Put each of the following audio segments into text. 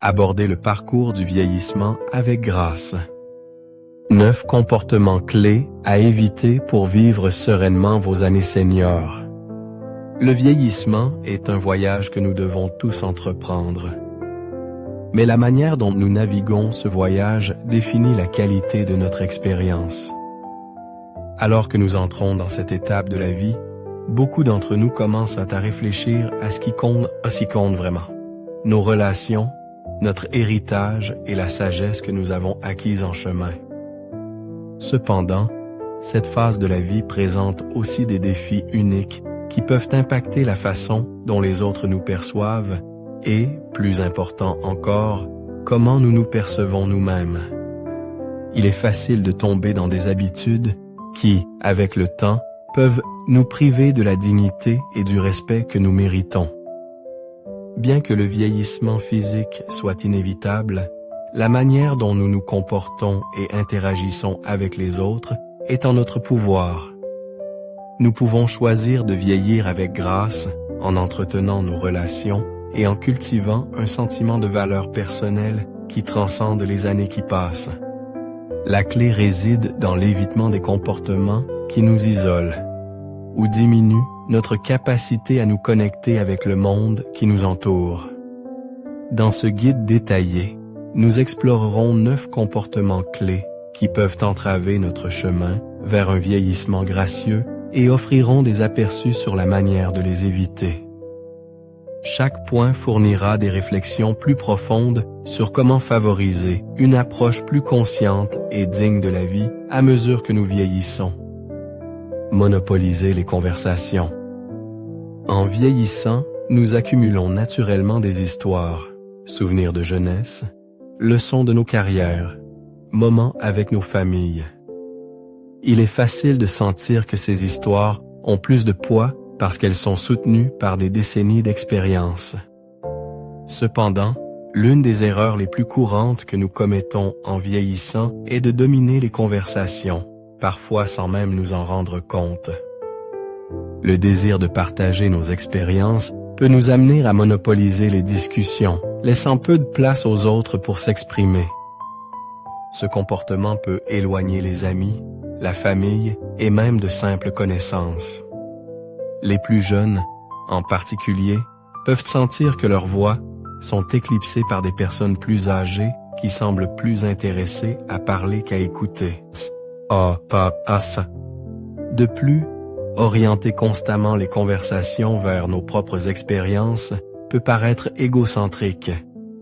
Abordez le parcours du vieillissement avec grâce. 9 comportements clés à éviter pour vivre sereinement vos années seniors. Le vieillissement est un voyage que nous devons tous entreprendre. Mais la manière dont nous naviguons ce voyage définit la qualité de notre expérience. Alors que nous entrons dans cette étape de la vie, beaucoup d'entre nous commencent à réfléchir à ce qui compte vraiment. Nos relations, notre héritage et la sagesse que nous avons acquise en chemin. Cependant, cette phase de la vie présente aussi des défis uniques qui peuvent impacter la façon dont les autres nous perçoivent et, plus important encore, comment nous nous percevons nous-mêmes. Il est facile de tomber dans des habitudes qui, avec le temps, peuvent nous priver de la dignité et du respect que nous méritons. Bien que le vieillissement physique soit inévitable, la manière dont nous nous comportons et interagissons avec les autres est en notre pouvoir. Nous pouvons choisir de vieillir avec grâce en entretenant nos relations et en cultivant un sentiment de valeur personnelle qui transcende les années qui passent. La clé réside dans l'évitement des comportements qui nous isolent ou diminuent notre capacité à nous connecter avec le monde qui nous entoure. Dans ce guide détaillé, nous explorerons 9 comportements clés qui peuvent entraver notre chemin vers un vieillissement gracieux et offriront des aperçus sur la manière de les éviter. Chaque point fournira des réflexions plus profondes sur comment favoriser une approche plus consciente et digne de la vie à mesure que nous vieillissons. Monopoliser les conversations. En vieillissant, nous accumulons naturellement des histoires, souvenirs de jeunesse, leçons de nos carrières, moments avec nos familles. Il est facile de sentir que ces histoires ont plus de poids parce qu'elles sont soutenues par des décennies d'expérience. Cependant, l'une des erreurs les plus courantes que nous commettons en vieillissant est de dominer les conversations, parfois sans même nous en rendre compte. Le désir de partager nos expériences peut nous amener à monopoliser les discussions, laissant peu de place aux autres pour s'exprimer. Ce comportement peut éloigner les amis, la famille et même de simples connaissances. Les plus jeunes, en particulier, peuvent sentir que leurs voix sont éclipsées par des personnes plus âgées qui semblent plus intéressées à parler qu'à écouter. De plus, orienter constamment les conversations vers nos propres expériences peut paraître égocentrique,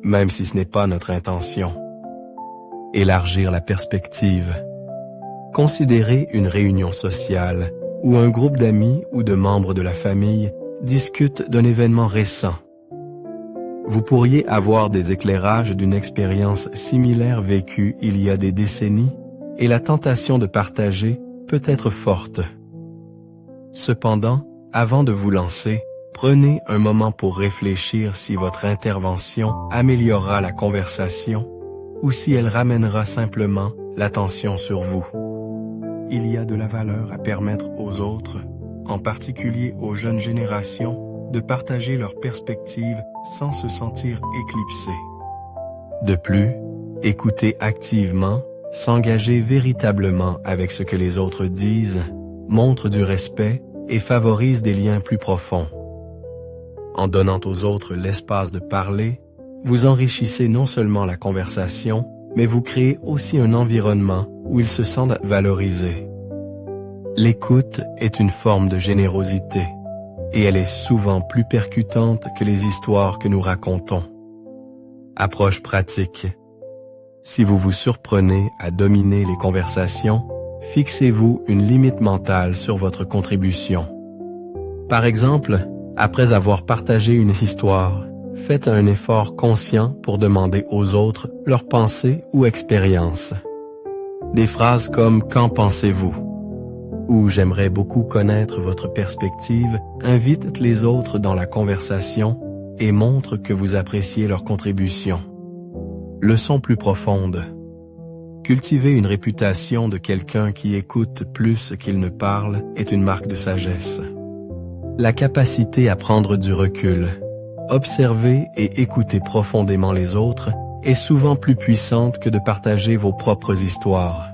même si ce n'est pas notre intention. Élargir la perspective. Considérez une réunion sociale où un groupe d'amis ou de membres de la famille discutent d'un événement récent. Vous pourriez avoir des éclairages d'une expérience similaire vécue il y a des décennies et la tentation de partager peut être forte. Cependant, avant de vous lancer, prenez un moment pour réfléchir si votre intervention améliorera la conversation ou si elle ramènera simplement l'attention sur vous. Il y a de la valeur à permettre aux autres, en particulier aux jeunes générations, de partager leurs perspectives sans se sentir éclipsés. De plus, écouter activement, s'engager véritablement avec ce que les autres disent, montre du respect et favorise des liens plus profonds. En donnant aux autres l'espace de parler, vous enrichissez non seulement la conversation, mais vous créez aussi un environnement où ils se sentent valorisés. L'écoute est une forme de générosité, et elle est souvent plus percutante que les histoires que nous racontons. Approche pratique. Si vous vous surprenez à dominer les conversations, fixez-vous une limite mentale sur votre contribution. Par exemple, après avoir partagé une histoire, faites un effort conscient pour demander aux autres leurs pensées ou expériences. Des phrases comme « Qu'en pensez-vous » ou « J'aimerais beaucoup connaître votre perspective » invitent les autres dans la conversation et montrent que vous appréciez leur contribution. Leçon plus profonde. Cultiver une réputation de quelqu'un qui écoute plus qu'il ne parle est une marque de sagesse. La capacité à prendre du recul, observer et écouter profondément les autres est souvent plus puissante que de partager vos propres histoires.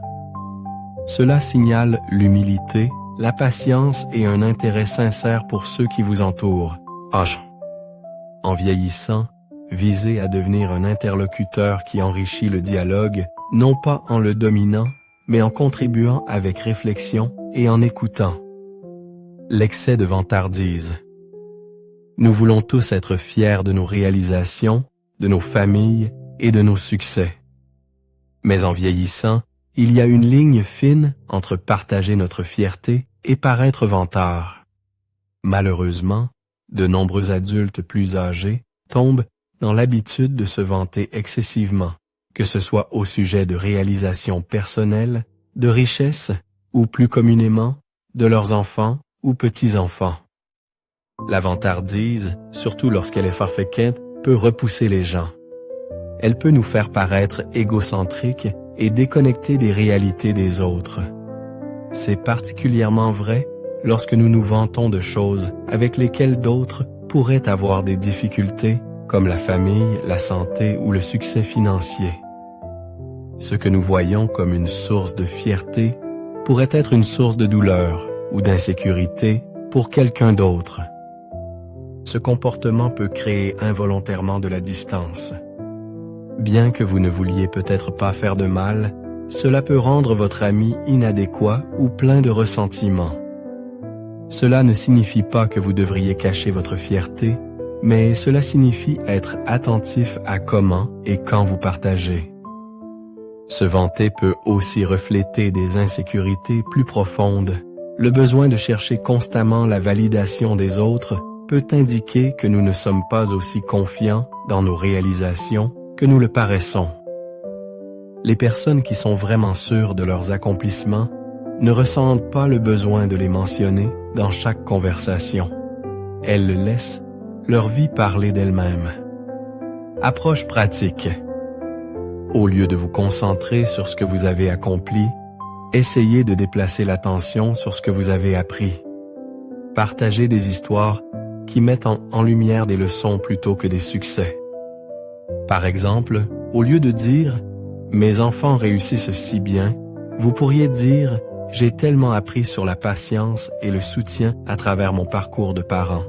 Cela signale l'humilité, la patience et un intérêt sincère pour ceux qui vous entourent. En vieillissant, visez à devenir un interlocuteur qui enrichit le dialogue, non pas en le dominant, mais en contribuant avec réflexion et en écoutant. L'excès de vantardise. Nous voulons tous être fiers de nos réalisations, de nos familles et de nos succès. Mais en vieillissant, il y a une ligne fine entre partager notre fierté et paraître vantard. Malheureusement, de nombreux adultes plus âgés tombent dans l'habitude de se vanter excessivement, que ce soit au sujet de réalisations personnelles, de richesses ou plus communément, de leurs enfants ou petits-enfants. La vantardise, surtout lorsqu'elle est farfequette, peut repousser les gens. Elle peut nous faire paraître égocentriques et déconnectés des réalités des autres. C'est particulièrement vrai lorsque nous nous vantons de choses avec lesquelles d'autres pourraient avoir des difficultés, comme la famille, la santé ou le succès financier. Ce que nous voyons comme une source de fierté pourrait être une source de douleur ou d'insécurité pour quelqu'un d'autre. Ce comportement peut créer involontairement de la distance. Bien que vous ne vouliez peut-être pas faire de mal, cela peut rendre votre ami inadéquat ou plein de ressentiment. Cela ne signifie pas que vous devriez cacher votre fierté, mais cela signifie être attentif à comment et quand vous partagez. Se vanter peut aussi refléter des insécurités plus profondes. Le besoin de chercher constamment la validation des autres peut indiquer que nous ne sommes pas aussi confiants dans nos réalisations que nous le paraissons. Les personnes qui sont vraiment sûres de leurs accomplissements ne ressentent pas le besoin de les mentionner dans chaque conversation. Elles laissent leur vie parler d'elle-même. Approche pratique. Au lieu de vous concentrer sur ce que vous avez accompli, essayez de déplacer l'attention sur ce que vous avez appris. Partagez des histoires qui mettent en lumière des leçons plutôt que des succès. Par exemple, au lieu de dire « Mes enfants réussissent si bien », vous pourriez dire « J'ai tellement appris sur la patience et le soutien à travers mon parcours de parent ».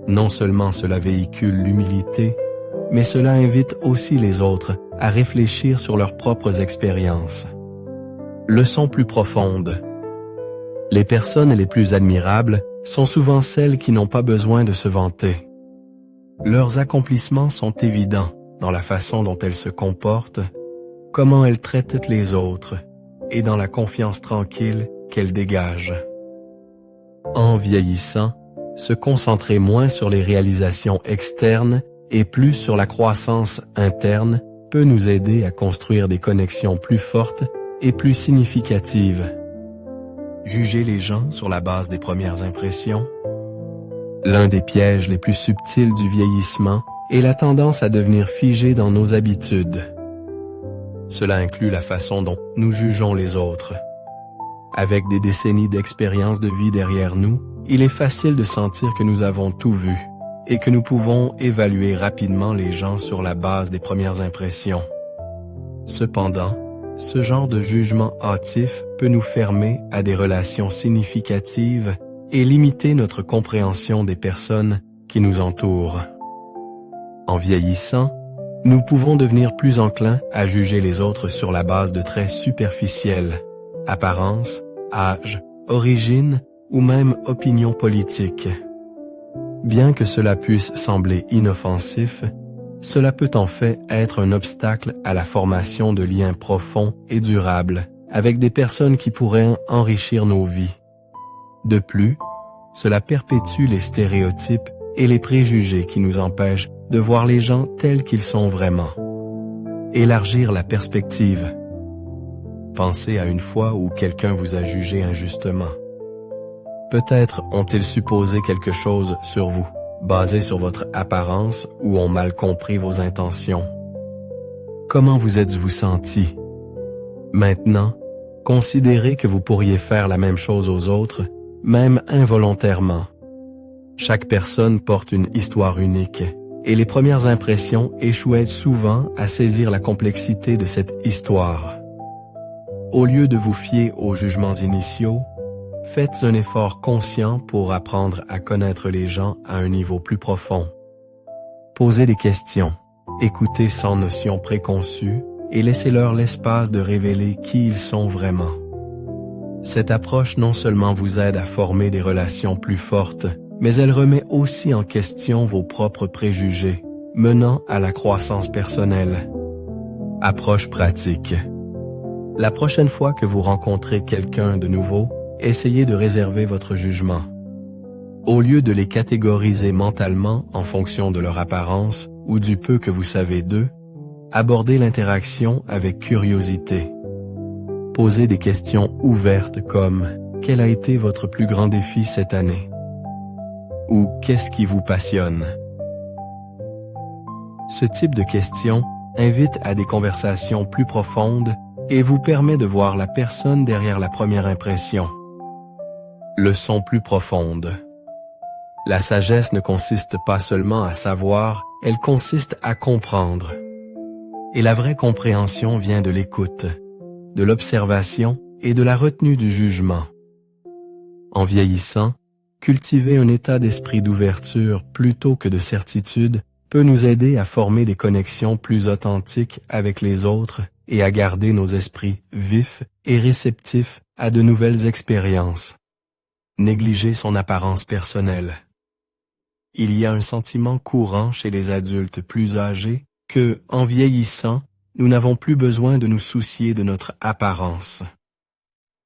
Non seulement cela véhicule l'humilité, mais cela invite aussi les autres à réfléchir sur leurs propres expériences. Leçon plus profonde. Les personnes les plus admirables sont souvent celles qui n'ont pas besoin de se vanter. Leurs accomplissements sont évidents dans la façon dont elles se comportent, comment elles traitent les autres et dans la confiance tranquille qu'elles dégagent. En vieillissant, se concentrer moins sur les réalisations externes et plus sur la croissance interne peut nous aider à construire des connexions plus fortes et plus significatives. Juger les gens sur la base des premières impressions. L'un des pièges les plus subtils du vieillissement est la tendance à devenir figé dans nos habitudes. Cela inclut la façon dont nous jugeons les autres. Avec des décennies d'expérience de vie derrière nous, il est facile de sentir que nous avons tout vu et que nous pouvons évaluer rapidement les gens sur la base des premières impressions. Cependant, ce genre de jugement hâtif peut nous fermer à des relations significatives et limiter notre compréhension des personnes qui nous entourent. En vieillissant, nous pouvons devenir plus enclins à juger les autres sur la base de traits superficiels, apparence, âge, origine ou même opinion politique. Bien que cela puisse sembler inoffensif, cela peut en fait être un obstacle à la formation de liens profonds et durables avec des personnes qui pourraient enrichir nos vies. De plus, cela perpétue les stéréotypes et les préjugés qui nous empêchent de voir les gens tels qu'ils sont vraiment. Élargir la perspective. Pensez à une fois où quelqu'un vous a jugé injustement. Peut-être ont-ils supposé quelque chose sur vous, basé sur votre apparence ou ont mal compris vos intentions. Comment vous êtes-vous senti? Maintenant, considérez que vous pourriez faire la même chose aux autres, même involontairement. Chaque personne porte une histoire unique, et les premières impressions échouaient souvent à saisir la complexité de cette histoire. Au lieu de vous fier aux jugements initiaux, faites un effort conscient pour apprendre à connaître les gens à un niveau plus profond. Posez des questions, écoutez sans notion préconçue et laissez-leur l'espace de révéler qui ils sont vraiment. Cette approche non seulement vous aide à former des relations plus fortes, mais elle remet aussi en question vos propres préjugés, menant à la croissance personnelle. Approche pratique. La prochaine fois que vous rencontrez quelqu'un de nouveau, essayez de réserver votre jugement. Au lieu de les catégoriser mentalement en fonction de leur apparence ou du peu que vous savez d'eux, abordez l'interaction avec curiosité. Posez des questions ouvertes comme « Quel a été votre plus grand défi cette année ?» ou « Qu'est-ce qui vous passionne ?» Ce type de questions invite à des conversations plus profondes et vous permet de voir la personne derrière la première impression. Leçon plus profonde. La sagesse ne consiste pas seulement à savoir, elle consiste à comprendre. Et la vraie compréhension vient de l'écoute, de l'observation et de la retenue du jugement. En vieillissant, cultiver un état d'esprit d'ouverture plutôt que de certitude peut nous aider à former des connexions plus authentiques avec les autres et à garder nos esprits vifs et réceptifs à de nouvelles expériences. Négliger son apparence personnelle. Il y a un sentiment courant chez les adultes plus âgés que, en vieillissant, nous n'avons plus besoin de nous soucier de notre apparence.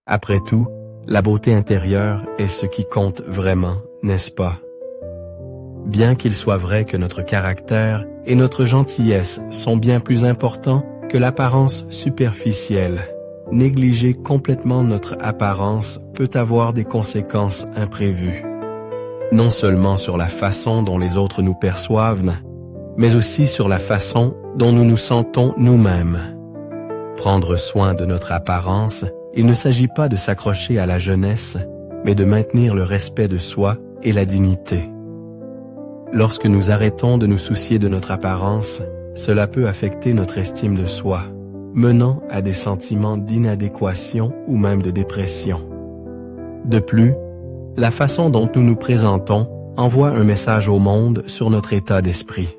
Après tout, la beauté intérieure est ce qui compte vraiment, n'est-ce pas? Bien qu'il soit vrai que notre caractère et notre gentillesse sont bien plus importants que l'apparence superficielle, négliger complètement notre apparence peut avoir des conséquences imprévues. Non seulement sur la façon dont les autres nous perçoivent, mais aussi sur la façon dont nous nous sentons nous-mêmes. Prendre soin de notre apparence, il ne s'agit pas de s'accrocher à la jeunesse, mais de maintenir le respect de soi et la dignité. Lorsque nous arrêtons de nous soucier de notre apparence, cela peut affecter notre estime de soi, menant à des sentiments d'inadéquation ou même de dépression. De plus, la façon dont nous nous présentons envoie un message au monde sur notre état d'esprit.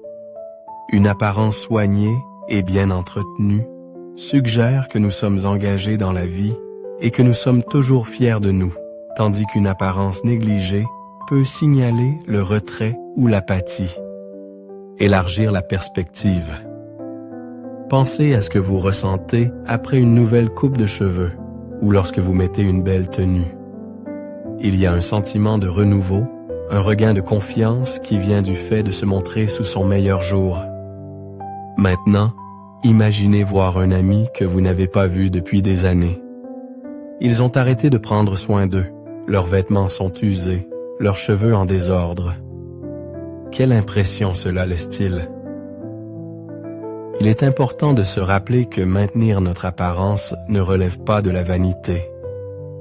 Une apparence soignée et bien entretenue suggère que nous sommes engagés dans la vie et que nous sommes toujours fiers de nous, tandis qu'une apparence négligée peut signaler le retrait ou l'apathie. Élargir la perspective. Pensez à ce que vous ressentez après une nouvelle coupe de cheveux ou lorsque vous mettez une belle tenue. Il y a un sentiment de renouveau, un regain de confiance qui vient du fait de se montrer sous son meilleur jour. Maintenant, imaginez voir un ami que vous n'avez pas vu depuis des années. Ils ont arrêté de prendre soin d'eux, leurs vêtements sont usés, leurs cheveux en désordre. Quelle impression cela laisse-t-il? Il est important de se rappeler que maintenir notre apparence ne relève pas de la vanité.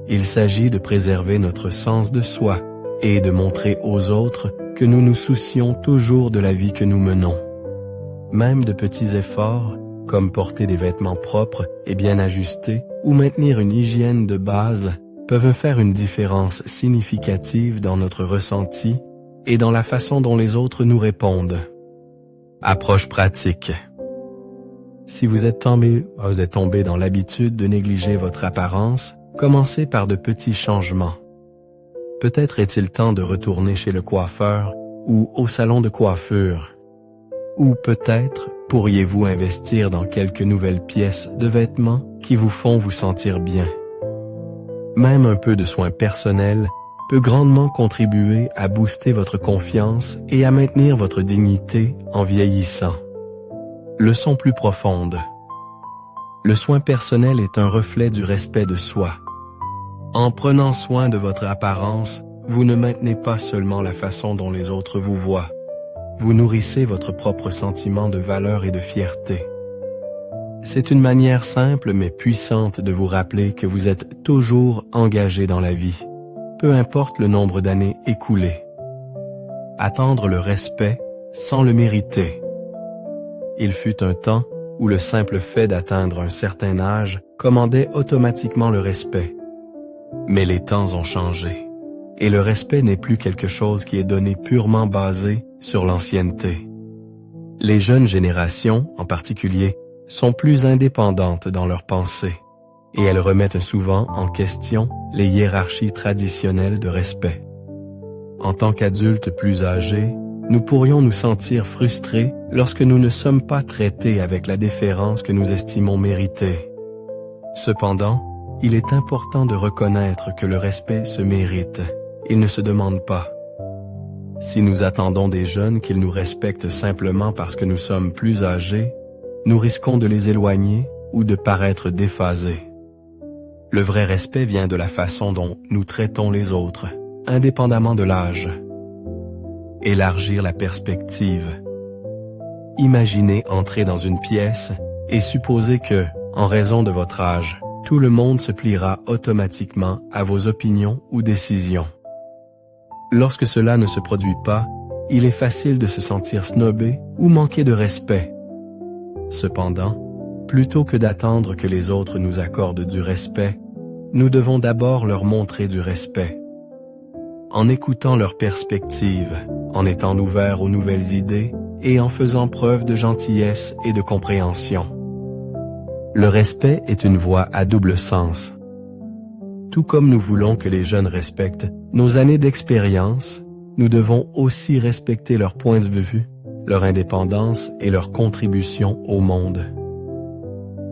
Il s'agit de préserver notre sens de soi et de montrer aux autres que nous nous soucions toujours de la vie que nous menons. Même de petits efforts, comme porter des vêtements propres et bien ajustés ou maintenir une hygiène de base, peuvent faire une différence significative dans notre ressenti et dans la façon dont les autres nous répondent. Approche pratique. Si vous êtes tombé dans l'habitude de négliger votre apparence, commencez par de petits changements. Peut-être est-il temps de retourner chez le coiffeur ou au salon de coiffure. Ou peut-être pourriez-vous investir dans quelques nouvelles pièces de vêtements qui vous font vous sentir bien. Même un peu de soin personnel peut grandement contribuer à booster votre confiance et à maintenir votre dignité en vieillissant. Leçon plus profonde. Le soin personnel est un reflet du respect de soi. En prenant soin de votre apparence, vous ne maintenez pas seulement la façon dont les autres vous voient. Vous nourrissez votre propre sentiment de valeur et de fierté. C'est une manière simple mais puissante de vous rappeler que vous êtes toujours engagé dans la vie, peu importe le nombre d'années écoulées. attendre le respect sans le mériter. Il fut un temps où le simple fait d'atteindre un certain âge commandait automatiquement le respect. Mais les temps ont changé, et le respect n'est plus quelque chose qui est donné purement basé sur l'ancienneté. Les jeunes générations, en particulier, sont plus indépendantes dans leurs pensées, et elles remettent souvent en question les hiérarchies traditionnelles de respect. En tant qu'adultes plus âgés, nous pourrions nous sentir frustrés lorsque nous ne sommes pas traités avec la déférence que nous estimons méritée. Cependant, il est important de reconnaître que le respect se mérite, il ne se demande pas. Si nous attendons des jeunes qu'ils nous respectent simplement parce que nous sommes plus âgés, nous risquons de les éloigner ou de paraître déphasés. Le vrai respect vient de la façon dont nous traitons les autres, indépendamment de l'âge. Élargir la perspective. Imaginez entrer dans une pièce et supposer que, en raison de votre âge, tout le monde se pliera automatiquement à vos opinions ou décisions. Lorsque cela ne se produit pas, il est facile de se sentir snobé ou manquer de respect. Cependant, plutôt que d'attendre que les autres nous accordent du respect, nous devons d'abord leur montrer du respect. En écoutant leurs perspectives, en étant ouverts aux nouvelles idées et en faisant preuve de gentillesse et de compréhension. Le respect est une voie à double sens. Tout comme nous voulons que les jeunes respectent nos années d'expérience, nous devons aussi respecter leur point de vue, leur indépendance et leur contribution au monde.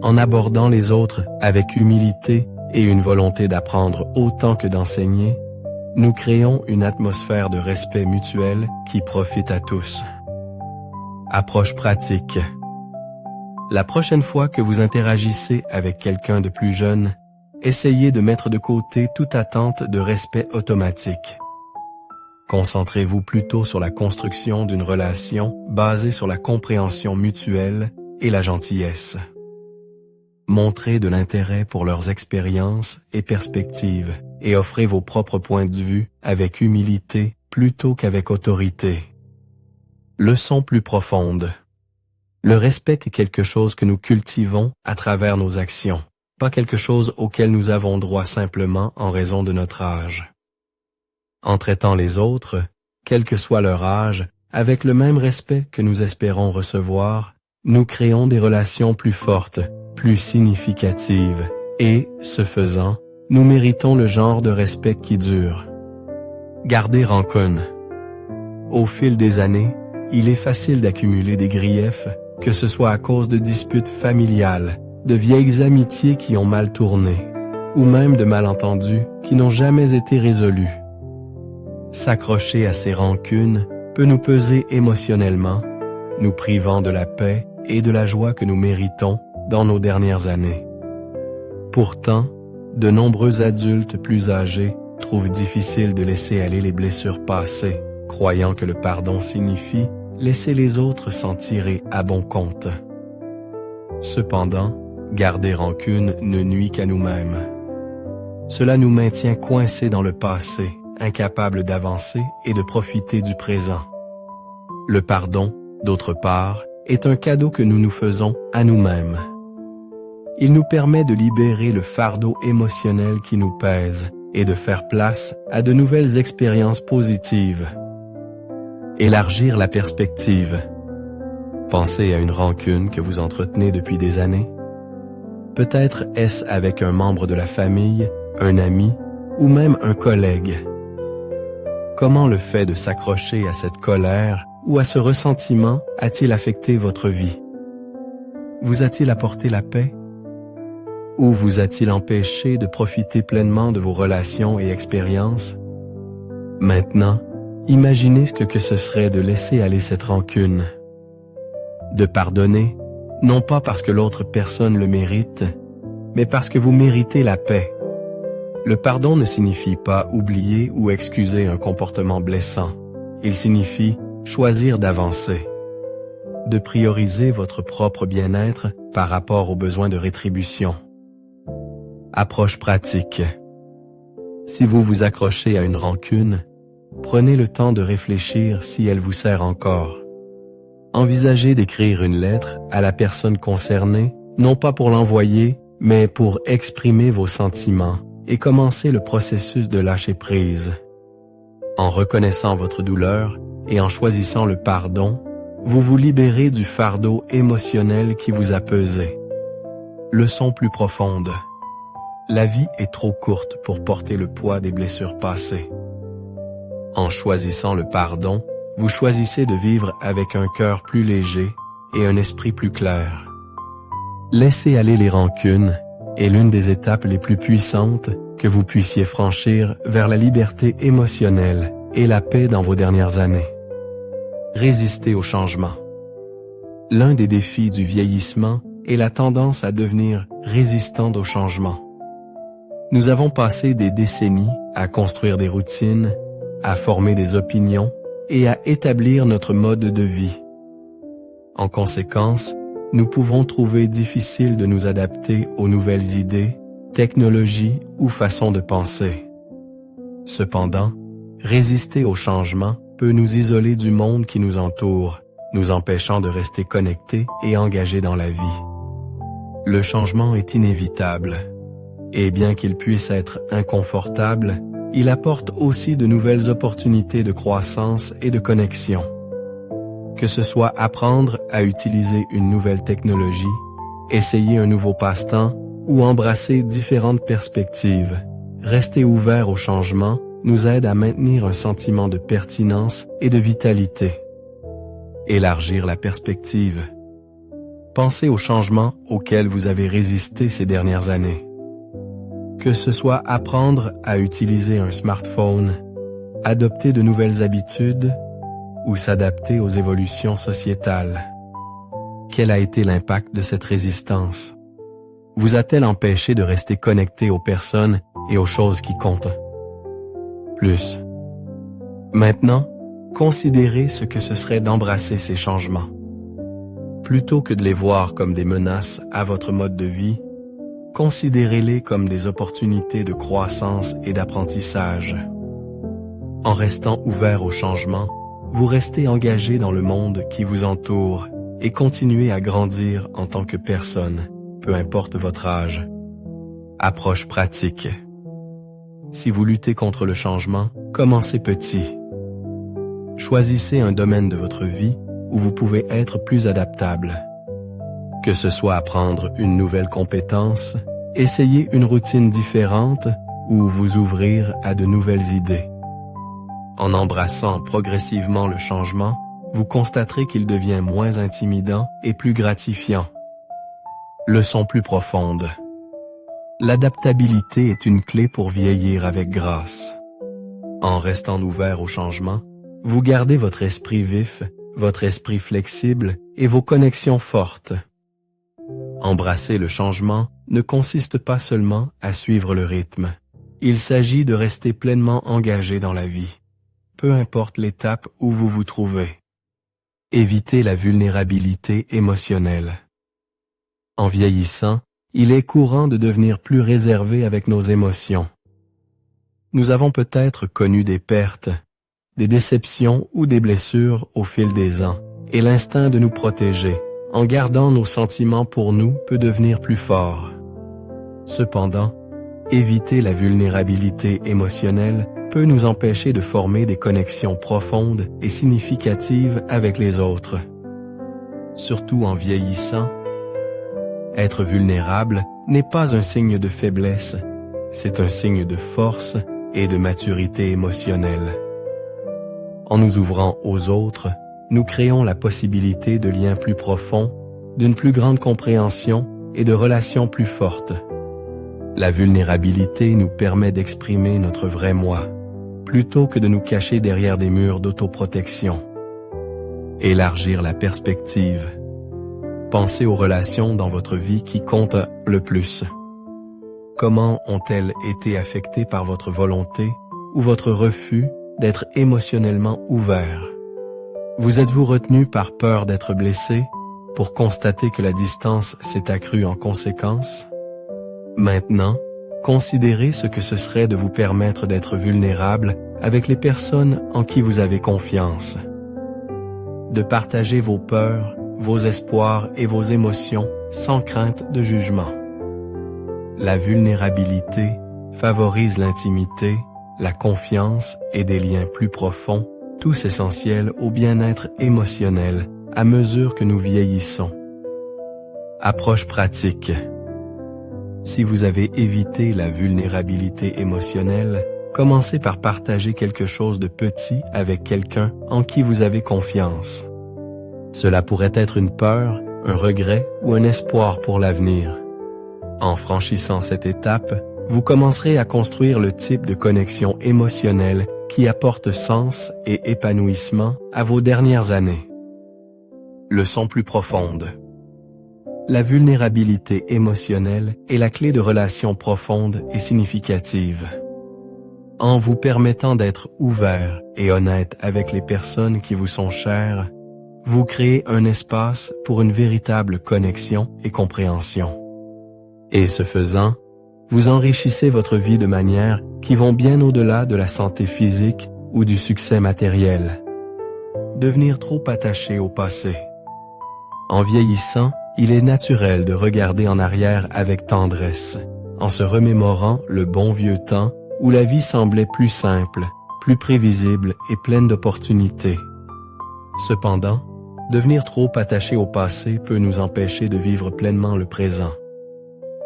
En abordant les autres avec humilité et une volonté d'apprendre autant que d'enseigner, nous créons une atmosphère de respect mutuel qui profite à tous. Approche pratique. La prochaine fois que vous interagissez avec quelqu'un de plus jeune, essayez de mettre de côté toute attente de respect automatique. Concentrez-vous plutôt sur la construction d'une relation basée sur la compréhension mutuelle et la gentillesse. Montrez de l'intérêt pour leurs expériences et perspectives et offrez vos propres points de vue avec humilité plutôt qu'avec autorité. Leçon plus profonde. Le respect est quelque chose que nous cultivons à travers nos actions, pas quelque chose auquel nous avons droit simplement en raison de notre âge. En traitant les autres, quel que soit leur âge, avec le même respect que nous espérons recevoir, nous créons des relations plus fortes, plus significatives, et, ce faisant, nous méritons le genre de respect qui dure. Gardez rancune. Au fil des années, il est facile d'accumuler des griefs, que ce soit à cause de disputes familiales, de vieilles amitiés qui ont mal tourné, ou même de malentendus qui n'ont jamais été résolus. S'accrocher à ces rancunes peut nous peser émotionnellement, nous privant de la paix et de la joie que nous méritons dans nos dernières années. Pourtant, de nombreux adultes plus âgés trouvent difficile de laisser aller les blessures passées, croyant que le pardon signifie laisser les autres s'en tirer à bon compte. Cependant, garder rancune ne nuit qu'à nous-mêmes. Cela nous maintient coincés dans le passé, incapables d'avancer et de profiter du présent. Le pardon, d'autre part, est un cadeau que nous nous faisons à nous-mêmes. Il nous permet de libérer le fardeau émotionnel qui nous pèse et de faire place à de nouvelles expériences positives. Élargir la perspective. Pensez à une rancune que vous entretenez depuis des années. Peut-être est-ce avec un membre de la famille, un ami ou même un collègue. Comment le fait de s'accrocher à cette colère ou à ce ressentiment a-t-il affecté votre vie? Vous a-t-il apporté la paix? Ou vous a-t-il empêché de profiter pleinement de vos relations et expériences? Maintenant, imaginez ce que ce serait de laisser aller cette rancune. De pardonner, non pas parce que l'autre personne le mérite, mais parce que vous méritez la paix. Le pardon ne signifie pas oublier ou excuser un comportement blessant. Il signifie choisir d'avancer, de prioriser votre propre bien-être par rapport aux besoins de rétribution. Approche pratique. Si vous vous accrochez à une rancune, prenez le temps de réfléchir si elle vous sert encore. Envisagez d'écrire une lettre à la personne concernée, non pas pour l'envoyer, mais pour exprimer vos sentiments et commencer le processus de lâcher prise. En reconnaissant votre douleur et en choisissant le pardon, vous vous libérez du fardeau émotionnel qui vous a pesé. Leçon plus profonde. La vie est trop courte pour porter le poids des blessures passées. En choisissant le pardon, vous choisissez de vivre avec un cœur plus léger et un esprit plus clair. Laisser aller les rancunes est l'une des étapes les plus puissantes que vous puissiez franchir vers la liberté émotionnelle et la paix dans vos dernières années. Résister au changement. L'un des défis du vieillissement est la tendance à devenir résistante au changement. Nous avons passé des décennies à construire des routines, à former des opinions et à établir notre mode de vie. En conséquence, nous pouvons trouver difficile de nous adapter aux nouvelles idées, technologies ou façons de penser. Cependant, résister au changement peut nous isoler du monde qui nous entoure, nous empêchant de rester connectés et engagés dans la vie. Le changement est inévitable, et bien qu'il puisse être inconfortable, il apporte aussi de nouvelles opportunités de croissance et de connexion. Que ce soit apprendre à utiliser une nouvelle technologie, essayer un nouveau passe-temps ou embrasser différentes perspectives, rester ouvert au changement nous aide à maintenir un sentiment de pertinence et de vitalité. Élargir la perspective. Pensez aux changements auxquels vous avez résisté ces dernières années. Que ce soit apprendre à utiliser un smartphone, adopter de nouvelles habitudes ou s'adapter aux évolutions sociétales. Quel a été l'impact de cette résistance? Vous a-t-elle empêché de rester connecté aux personnes et aux choses qui comptent? Plus. Maintenant, considérez ce que ce serait d'embrasser ces changements. Plutôt que de les voir comme des menaces à votre mode de vie, considérez-les comme des opportunités de croissance et d'apprentissage. En restant ouvert au changement, vous restez engagé dans le monde qui vous entoure et continuez à grandir en tant que personne, peu importe votre âge. Approche pratique. Si vous luttez contre le changement, commencez petit. Choisissez un domaine de votre vie où vous pouvez être plus adaptable. Que ce soit apprendre une nouvelle compétence, essayer une routine différente ou vous ouvrir à de nouvelles idées. En embrassant progressivement le changement, vous constaterez qu'il devient moins intimidant et plus gratifiant. Leçon plus profonde. L'adaptabilité est une clé pour vieillir avec grâce. En restant ouvert au changement, vous gardez votre esprit vif, votre esprit flexible et vos connexions fortes. Embrasser le changement ne consiste pas seulement à suivre le rythme. Il s'agit de rester pleinement engagé dans la vie, peu importe l'étape où vous vous trouvez. Évitez la vulnérabilité émotionnelle. En vieillissant, il est courant de devenir plus réservé avec nos émotions. Nous avons peut-être connu des pertes, des déceptions ou des blessures au fil des ans, et l'instinct de nous protéger, en gardant nos sentiments pour nous, peut devenir plus fort. Cependant, éviter la vulnérabilité émotionnelle peut nous empêcher de former des connexions profondes et significatives avec les autres. Surtout en vieillissant, être vulnérable n'est pas un signe de faiblesse, c'est un signe de force et de maturité émotionnelle. En nous ouvrant aux autres, nous créons la possibilité de liens plus profonds, d'une plus grande compréhension et de relations plus fortes. La vulnérabilité nous permet d'exprimer notre vrai moi, plutôt que de nous cacher derrière des murs d'autoprotection. Élargir la perspective. Pensez aux relations dans votre vie qui comptent le plus. Comment ont-elles été affectées par votre volonté ou votre refus d'être émotionnellement ouvert? Vous êtes-vous retenu par peur d'être blessé pour constater que la distance s'est accrue en conséquence? Maintenant, considérez ce que ce serait de vous permettre d'être vulnérable avec les personnes en qui vous avez confiance. De partager vos peurs, vos espoirs et vos émotions sans crainte de jugement. La vulnérabilité favorise l'intimité, la confiance et des liens plus profonds, tous essentiels au bien-être émotionnel à mesure que nous vieillissons. Approche pratique. Si vous avez évité la vulnérabilité émotionnelle, commencez par partager quelque chose de petit avec quelqu'un en qui vous avez confiance. Cela pourrait être une peur, un regret ou un espoir pour l'avenir. En franchissant cette étape, vous commencerez à construire le type de connexion émotionnelle qui apporte sens et épanouissement à vos dernières années. Leçon plus profonde. La vulnérabilité émotionnelle est la clé de relations profondes et significatives. En vous permettant d'être ouvert et honnête avec les personnes qui vous sont chères, vous créez un espace pour une véritable connexion et compréhension. Et ce faisant, vous enrichissez votre vie de manières qui vont bien au-delà de la santé physique ou du succès matériel. Devenir trop attaché au passé. En vieillissant, il est naturel de regarder en arrière avec tendresse, en se remémorant le bon vieux temps où la vie semblait plus simple, plus prévisible et pleine d'opportunités. Cependant, devenir trop attaché au passé peut nous empêcher de vivre pleinement le présent.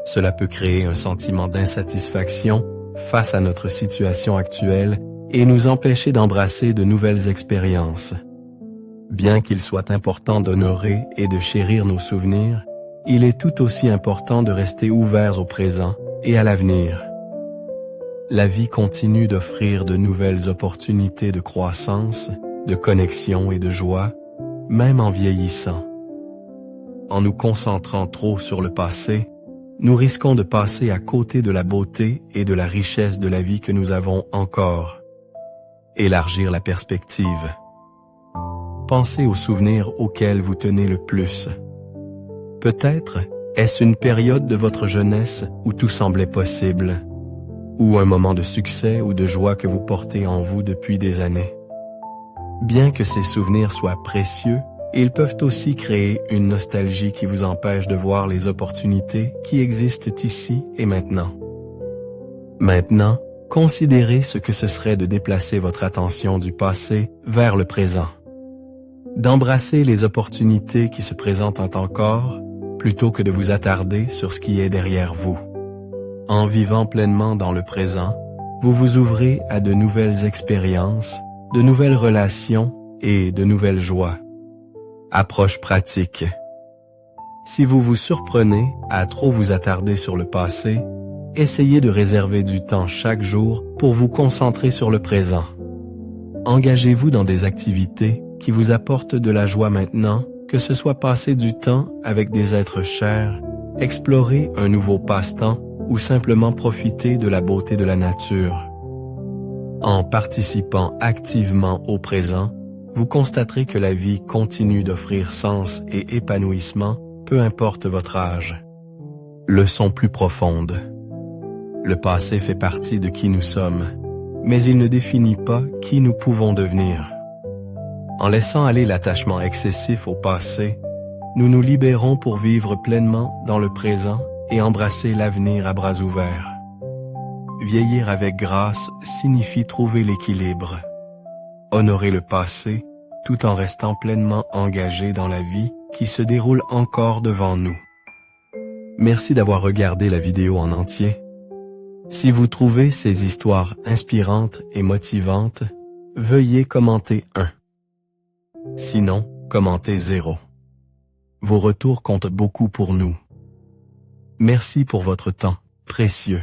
Cela peut créer un sentiment d'insatisfaction face à notre situation actuelle et nous empêcher d'embrasser de nouvelles expériences. Bien qu'il soit important d'honorer et de chérir nos souvenirs, il est tout aussi important de rester ouverts au présent et à l'avenir. La vie continue d'offrir de nouvelles opportunités de croissance, de connexion et de joie, même en vieillissant. En nous concentrant trop sur le passé, nous risquons de passer à côté de la beauté et de la richesse de la vie que nous avons encore. Élargir la perspective. Pensez aux souvenirs auxquels vous tenez le plus. Peut-être est-ce une période de votre jeunesse où tout semblait possible, ou un moment de succès ou de joie que vous portez en vous depuis des années. Bien que ces souvenirs soient précieux, ils peuvent aussi créer une nostalgie qui vous empêche de voir les opportunités qui existent ici et maintenant. Maintenant, considérez ce que ce serait de déplacer votre attention du passé vers le présent. D'embrasser les opportunités qui se présentent encore, plutôt que de vous attarder sur ce qui est derrière vous. En vivant pleinement dans le présent, vous vous ouvrez à de nouvelles expériences, de nouvelles relations et de nouvelles joies. Approche pratique. Si vous vous surprenez à trop vous attarder sur le passé, essayez de réserver du temps chaque jour pour vous concentrer sur le présent. Engagez-vous dans des activités qui vous apportent de la joie maintenant, que ce soit passer du temps avec des êtres chers, explorer un nouveau passe-temps ou simplement profiter de la beauté de la nature. En participant activement au présent, vous constaterez que la vie continue d'offrir sens et épanouissement, peu importe votre âge. Leçon plus profonde. Le passé fait partie de qui nous sommes, mais il ne définit pas qui nous pouvons devenir. En laissant aller l'attachement excessif au passé, nous nous libérons pour vivre pleinement dans le présent et embrasser l'avenir à bras ouverts. Vieillir avec grâce signifie trouver l'équilibre. Honorer le passé tout en restant pleinement engagé dans la vie qui se déroule encore devant nous. Merci d'avoir regardé la vidéo en entier. Si vous trouvez ces histoires inspirantes et motivantes, veuillez commenter 1. Sinon, commentez 0. Vos retours comptent beaucoup pour nous. Merci pour votre temps précieux.